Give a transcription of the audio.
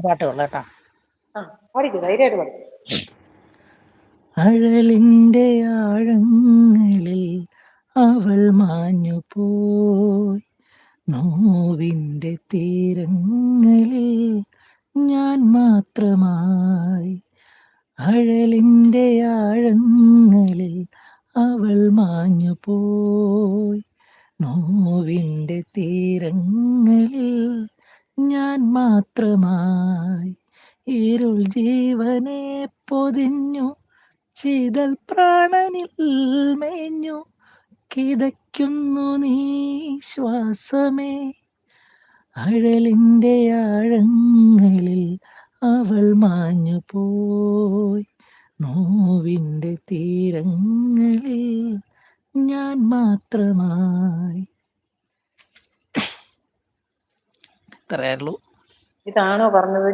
പാട്ടുകൾ കേട്ടാ. പാടിക്കോ, ധൈര്യമായിട്ട് പാടി. അഴലിൻ്റെ ആഴങ്ങളിൽ അവൾ മാഞ്ഞു പോയി, നോവിൻ്റെ തീരങ്ങളിൽ ഞാൻ മാത്രമായി. അഴലിൻ്റെ ആഴങ്ങളിൽ അവൾ മാഞ്ഞു പോയി, നോവിൻ്റെ തീരങ്ങളിൽ ഞാൻ മാത്രമായി. ഇരുൾ ജീവനെ പൊതിഞ്ഞു ചിതൽ പ്രാണനിൽ മേഞ്ഞു കിതയ്ക്കുന്നു നീ ശ്വാസമേ. അഴലിൻ്റെ ആഴങ്ങളിൽ അവൾ മാഞ്ഞു പോയി, നോവിൻ്റെ തീരങ്ങളിൽ ഞാൻ മാത്രമായി. ഇത്രയേ ഉള്ളൂ. ഇതാണോ പറഞ്ഞത്?